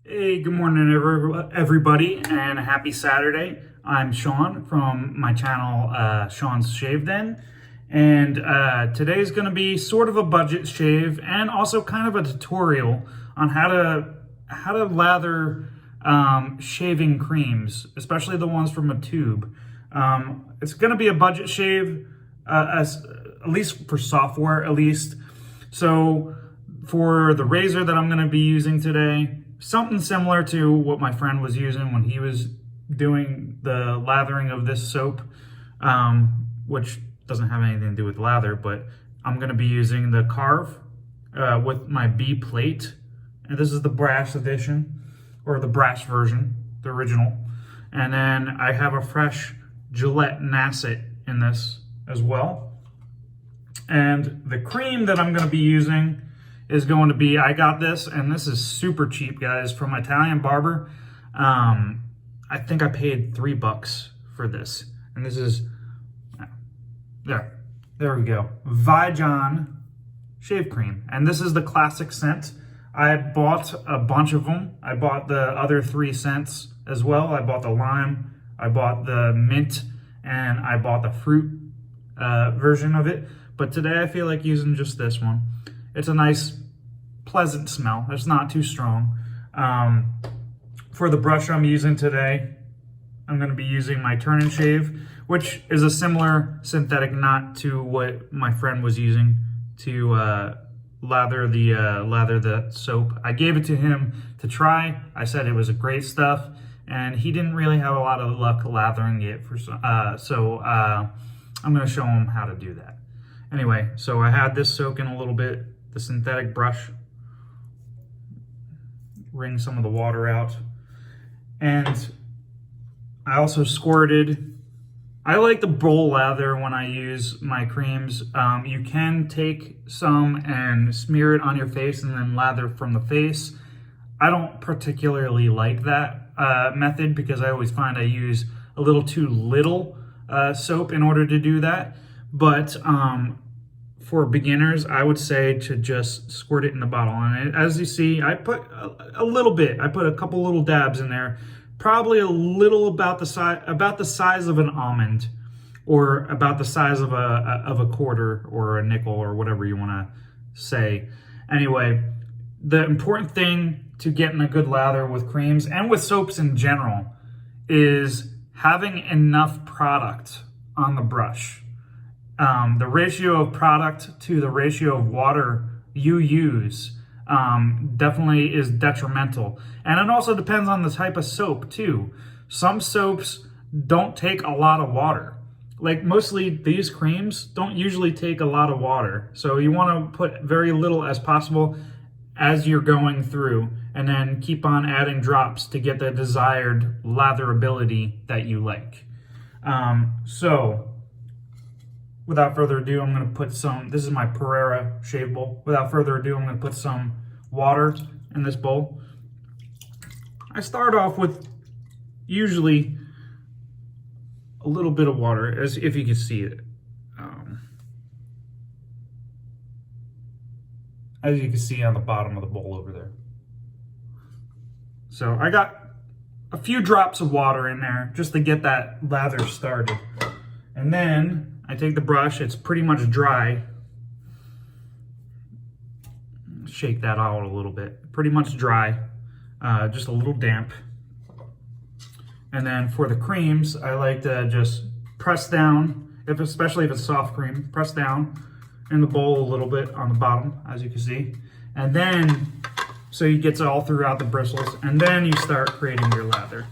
Hey, good morning, everybody, and happy Saturday. I'm Sean from my channel, Sean's Shave Den, and today's going to be sort of a budget shave and also kind of a tutorial on how to lather shaving creams, especially the ones from a tube. It's going to be a budget shave, at least for software, at least. So for the razor that I'm going to be using today, something similar to what my friend was using when he was doing the lathering of this soap, which doesn't have anything to do with lather, but I'm going to be using the Karve with my B plate. And this is the brass edition, or the brass version, the original. And then I have a fresh Gillette Nacet in this as well. And the cream that I'm going to be using is going to be, I got this, and this is super cheap, guys, from Italian Barber. I think I paid $3 for this. And this is, there we go. Vijon shave cream. And this is the classic scent. I bought a bunch of them. I bought the other 3 scents as well. I bought the lime, I bought the mint, and I bought the fruit version of it. But today I feel like using just this one. It's a nice, pleasant smell. It's not too strong. For the brush I'm using today, I'm going to be using my Turn and Shave, which is a similar synthetic knot to what my friend was using to lather the soap. I gave it to him to try. I said it was great stuff, and he didn't really have a lot of luck lathering it. So I'm going to show him how to do that. Anyway, so I had this soak in a little bit, the synthetic brush, wring some of the water out. And I also squirted. I like the bowl lather when I use my creams. You can take some and smear it on your face and then lather from the face. I don't particularly like that method because I always find I use a little too little soap in order to do that. But for beginners, I would say to just squirt it in the bottle. And as you see, I put a little bit. I put a couple little dabs in there, probably a little about the size of an almond, or about the size of a quarter or a nickel or whatever you want to say. Anyway, the important thing to getting a good lather with creams and with soaps in general is having enough product on the brush. The ratio of product to the ratio of water you use definitely is detrimental. And it also depends on the type of soap too. Some soaps don't take a lot of water. Like mostly these creams don't usually take a lot of water. So you want to put very little as possible as you're going through, and then keep on adding drops to get the desired latherability that you like. So without further ado, I'm going to put some, this is my Pereira shave bowl. Without further ado, I'm going to put some water in this bowl. I start off with usually a little bit of water, as if you can see it. As you can see on the bottom of the bowl over there. So I got a few drops of water in there just to get that lather started. And then I take the brush, it's pretty much dry. Shake that out a little bit. Pretty much dry, just a little damp. And then for the creams, I like to just press down, especially if it's soft cream, press down in the bowl a little bit on the bottom, as you can see. And then, so you get all throughout the bristles, and then you start creating your lather.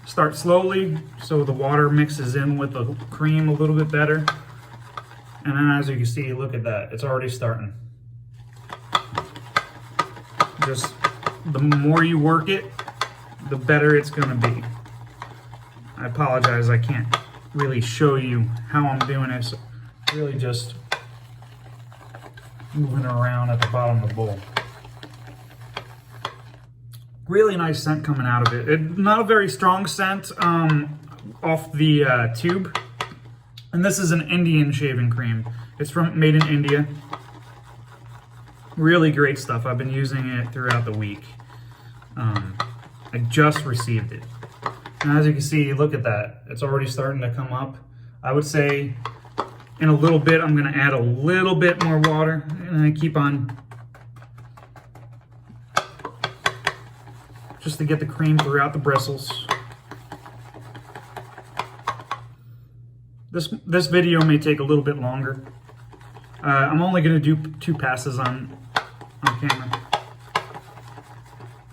Start slowly so the water mixes in with the cream a little bit better. And then as you can see, look at that, it's already starting. Just the more you work it, the better it's gonna be. I apologize, I can't really show you how I'm doing this. Really just moving around at the bottom of the bowl. Really nice scent coming out of it. Not a very strong scent off the tube. And this is an Indian shaving cream. It's made in India. Really great stuff. I've been using it throughout the week. I just received it. And as you can see, look at that. It's already starting to come up. I would say in a little bit, I'm gonna add a little bit more water, and I keep on just to get the cream throughout the bristles. This video may take a little bit longer. I'm only gonna do 2 passes on camera.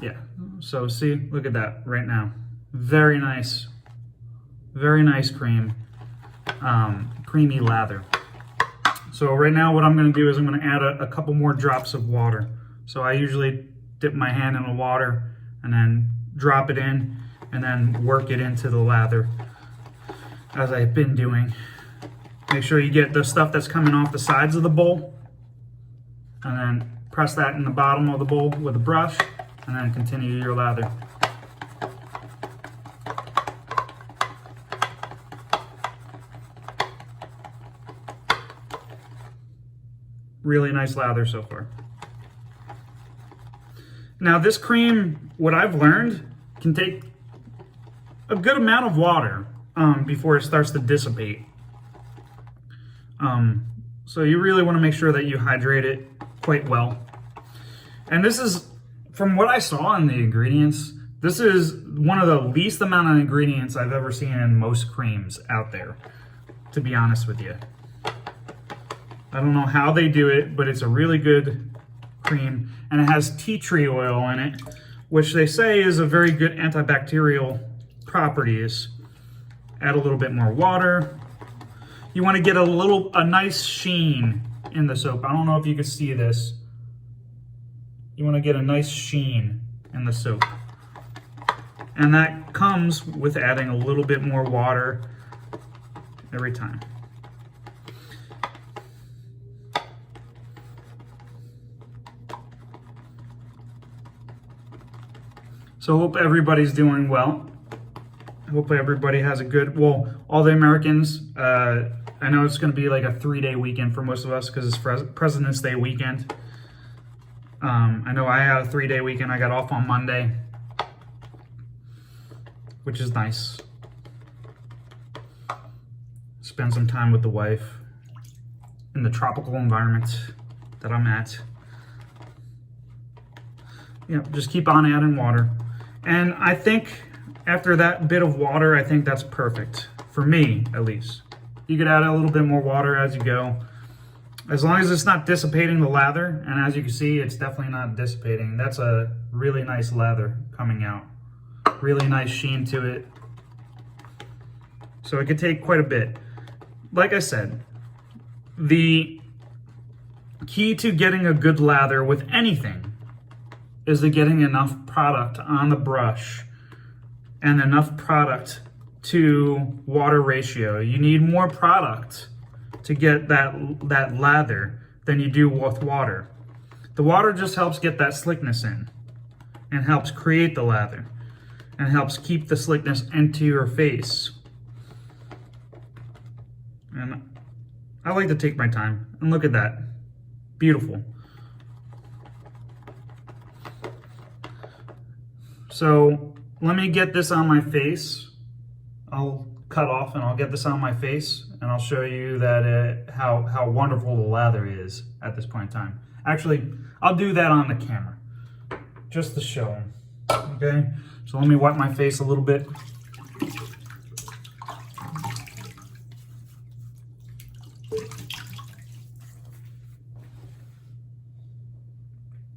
Yeah, so see, look at that right now. Very nice cream, creamy lather. So right now what I'm gonna do is I'm gonna add a couple more drops of water. So I usually dip my hand in the water and then drop it in and then work it into the lather as I've been doing. Make sure you get the stuff that's coming off the sides of the bowl and then press that in the bottom of the bowl with a brush and then continue your lather. Really nice lather so far. Now this cream, what I've learned, can take a good amount of water before it starts to dissipate. So you really want to make sure that you hydrate it quite well. And this is, from what I saw in the ingredients, this is one of the least amount of ingredients I've ever seen in most creams out there, to be honest with you. I don't know how they do it, but it's a really good cream, and it has tea tree oil in it, which they say is a very good antibacterial properties. Add a little bit more water. You want to get a nice sheen in the soap. I don't know if you can see this. You want to get a nice sheen in the soap. And that comes with adding a little bit more water every time. So I hope everybody's doing well. I hope everybody has a good, well, all the Americans, I know it's going to be like a 3-day weekend for most of us because it's President's Day weekend. I know I had a 3-day weekend. I got off on Monday, which is nice. Spend some time with the wife in the tropical environment that I'm at. You know, just keep on adding water. And I think after that bit of water, I think that's perfect. For me, at least. You could add a little bit more water as you go. As long as it's not dissipating the lather, and as you can see, it's definitely not dissipating. That's a really nice lather coming out. Really nice sheen to it. So it could take quite a bit. Like I said, the key to getting a good lather with anything is to getting enough product on the brush and enough product to water ratio. You need more product to get that lather than you do with water. The water just helps get that slickness in and helps create the lather and helps keep the slickness into your face. And I like to take my time. And look at that. Beautiful. So let me get this on my face. I'll cut off and I'll get this on my face and I'll show you that how wonderful the lather is at this point in time. Actually, I'll do that on the camera just to show them. Okay, so let me wipe my face a little bit.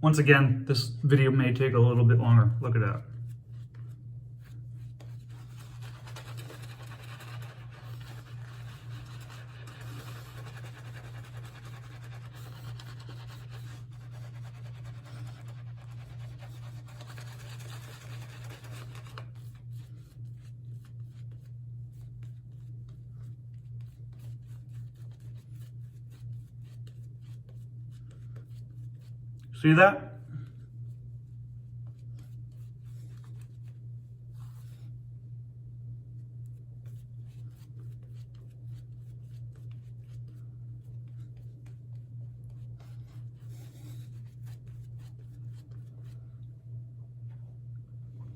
Once again, this video may take a little bit longer. Look at that. See that?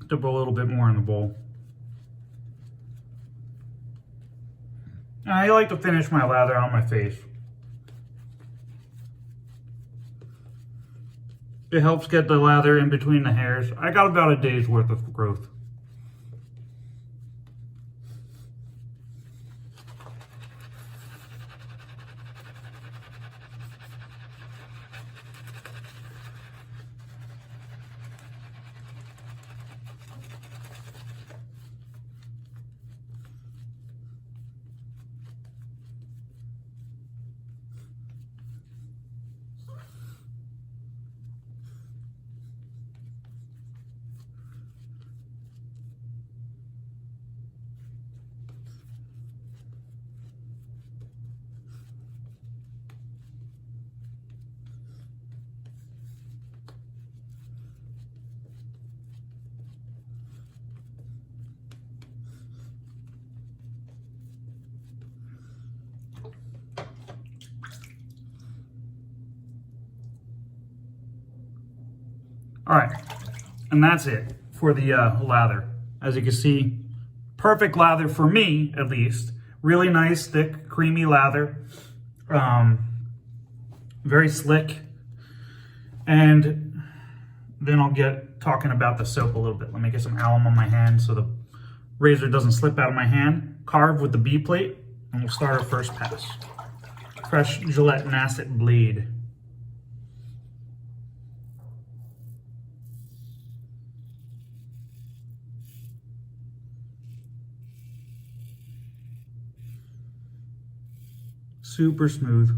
Dip a little bit more in the bowl. And I like to finish my lather on my face. It helps get the lather in between the hairs. I got about a day's worth of growth. All right, and that's it for the lather. As you can see, perfect lather for me, at least. Really nice, thick, creamy lather. Very slick. And then I'll get talking about the soap a little bit. Let me get some alum on my hand so the razor doesn't slip out of my hand. Karve with the B plate, and we'll start our first pass. Fresh Gillette Nacet blade. Super smooth.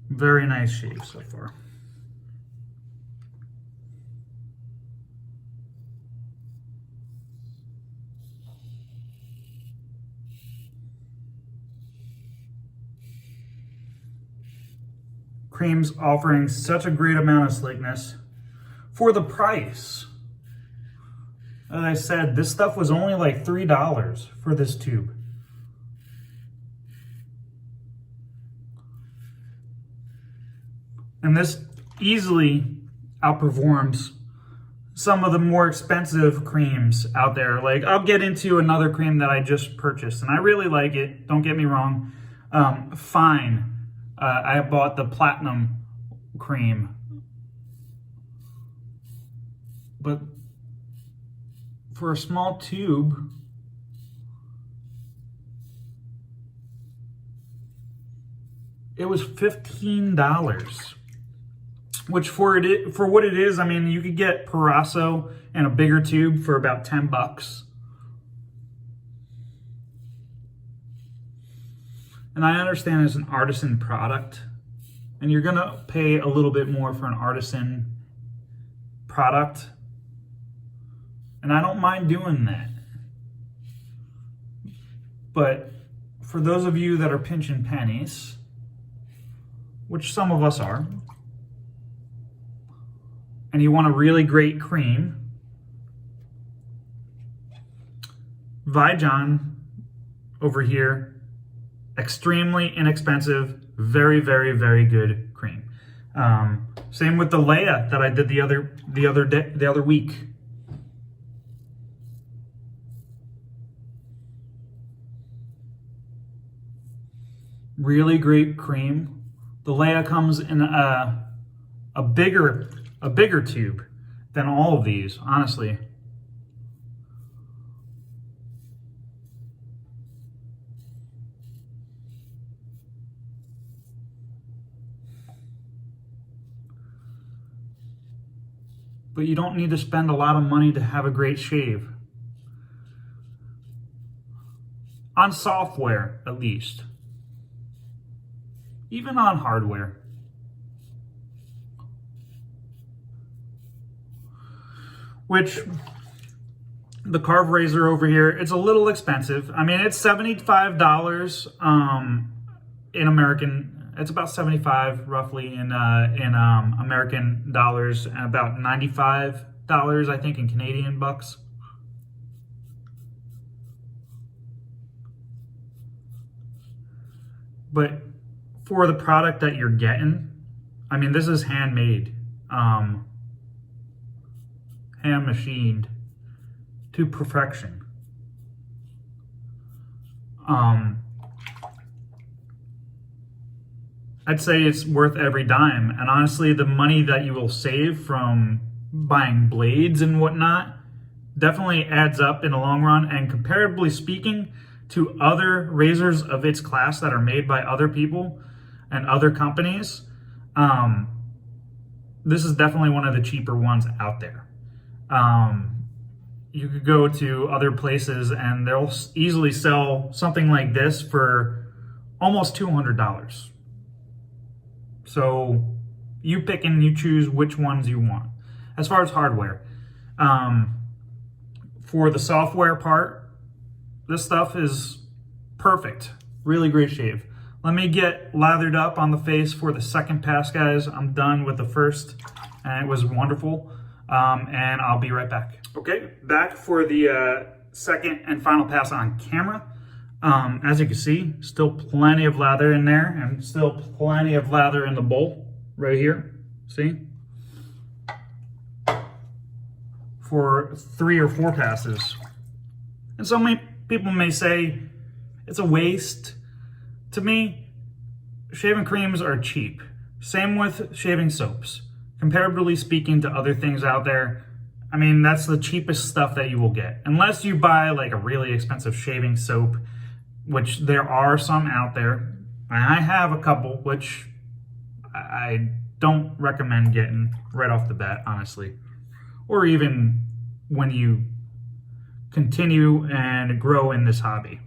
Very nice shave so far. Cream's offering such a great amount of slickness for the price. As I said, this stuff was only like $3 for this tube. And this easily outperforms some of the more expensive creams out there. Like, I'll get into another cream that I just purchased, and I really like it. Don't get me wrong. Fine. I bought the Platinum cream. But for a small tube, it was $15. Which for what it is, I mean, you could get Proraso and a bigger tube for about $10. And I understand it's an artisan product, and you're gonna pay a little bit more for an artisan product. And I don't mind doing that. But for those of you that are pinching pennies, which some of us are, and you want a really great cream, Vijon over here, extremely inexpensive, very, very, very good cream. Same with the Leia that I did the other week. Really great cream. The Leia comes in a bigger tube than all of these, honestly. But you don't need to spend a lot of money to have a great shave. On software, at least. Even on hardware. Which, the Karve razor over here, it's a little expensive. I mean, it's $75 in American. It's about 75 roughly in American dollars, and about $95, I think, in Canadian bucks. But for the product that you're getting, I mean, this is handmade, hand machined to perfection. I'd say it's worth every dime. And honestly, the money that you will save from buying blades and whatnot definitely adds up in the long run. And comparably speaking to other razors of its class that are made by other people and other companies, this is definitely one of the cheaper ones out there. You could go to other places and they'll easily sell something like this for almost $200. So you pick and you choose which ones you want. As far as hardware, for the software part, this stuff is perfect. Really great shave. Let me get lathered up on the face for the second pass, guys. I'm done with the first, and it was wonderful. And I'll be right back. Okay, back for the second and final pass on camera. As you can see, still plenty of lather in there, and still plenty of lather in the bowl right here. See? For 3 or 4 passes. And so many people may say it's a waste. To me, shaving creams are cheap. Same with shaving soaps. Comparably speaking to other things out there, I mean, that's the cheapest stuff that you will get. Unless you buy like a really expensive shaving soap, which there are some out there. And I have a couple, which I don't recommend getting right off the bat, honestly. Or even when you continue and grow in this hobby.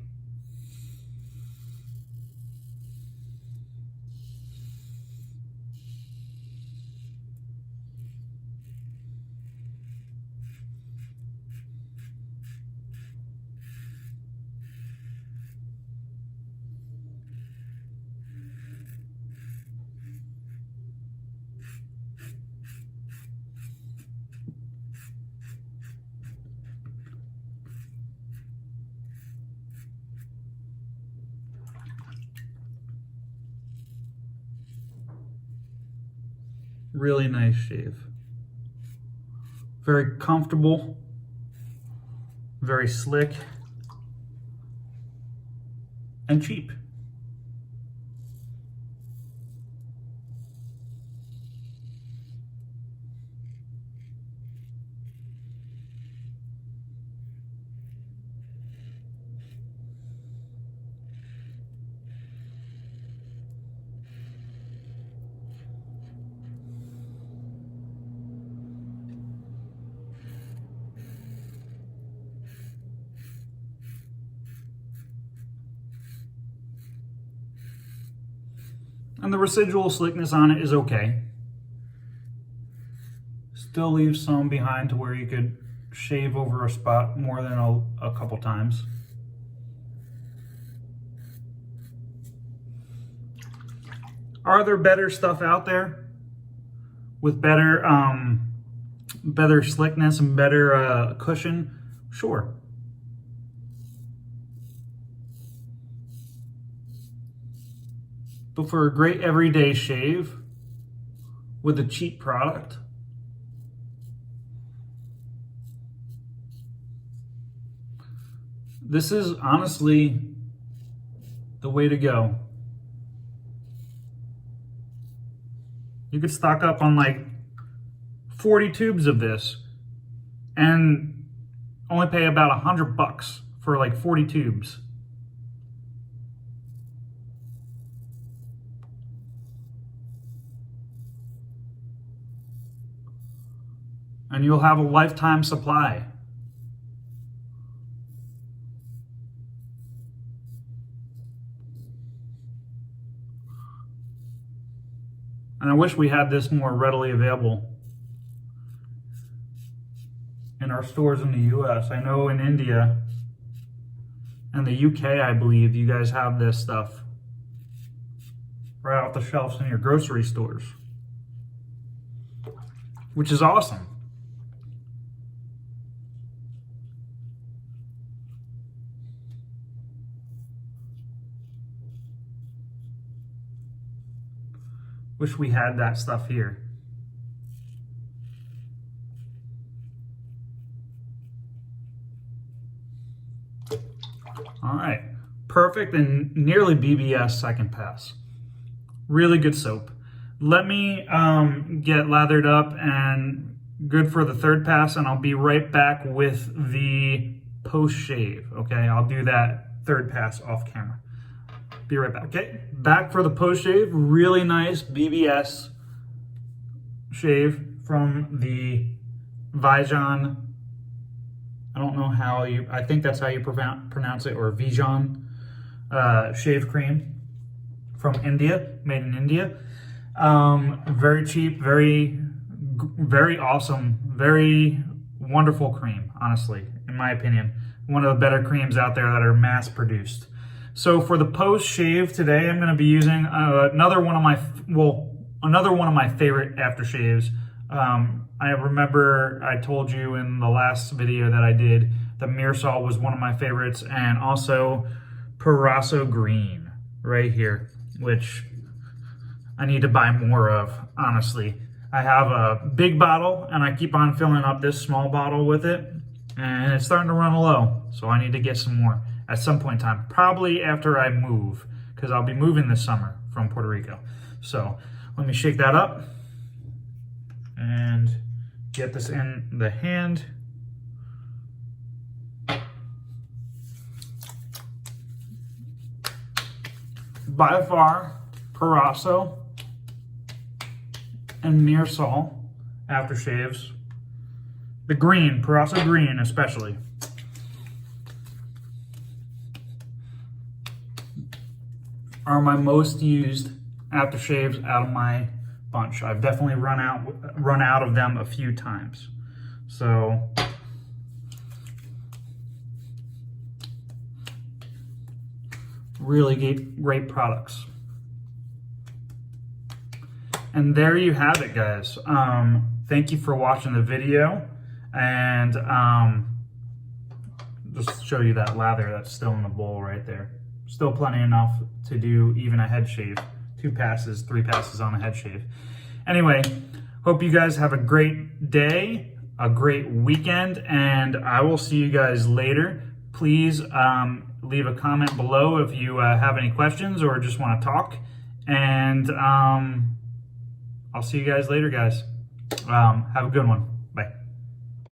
Really nice shave. Very comfortable, very slick, and cheap. And the residual slickness on it is okay. Still leaves some behind to where you could shave over a spot more than a couple times. Are there better stuff out there with better better slickness and better cushion? Sure. But for a great everyday shave with a cheap product, this is honestly the way to go. You could stock up on like 40 tubes of this and only pay about $100 for like 40 tubes. And you'll have a lifetime supply. And I wish we had this more readily available in our stores in the US. I know in India and the UK, I believe, you guys have this stuff right off the shelves in your grocery stores, which is awesome. Wish we had that stuff here. All right, perfect and nearly BBS second pass. Really good soap. Let me get lathered up and good for the third pass, and I'll be right back with the post shave. Okay, I'll do that third pass off camera. Be right back. Okay, back for the post shave. Really nice BBS shave from the Vijon. I don't know how you, I think that's how you pronounce it, or Vijon shave cream from India, made in India. Very cheap, very awesome, very wonderful cream, honestly, in my opinion. One of the better creams out there that are mass produced. So for the post shave today, I'm going to be using another one of my favorite aftershaves. I remember I told you in the last video that I did that Mirsol was one of my favorites, and also Proraso Green right here, which I need to buy more of, honestly. I have a big bottle and I keep on filling up this small bottle with it, and it's starting to run low, so I need to get some more at some point in time, probably after I move, because I'll be moving this summer from Puerto Rico. So let me shake that up and get this in the hand. By far, Proraso and Mirsol aftershaves, the green, Proraso Green especially, are my most used aftershaves out of my bunch. I've definitely run out of them a few times. So really great products. And there you have it, guys. Thank you for watching the video, and just show you that lather that's still in the bowl right there. Still plenty enough to do even a head shave. 2 passes, 3 passes on a head shave. Anyway, hope you guys have a great day, a great weekend, and I will see you guys later. Please leave a comment below if you have any questions or just want to talk. And I'll see you guys later, guys. Have a good one. Bye.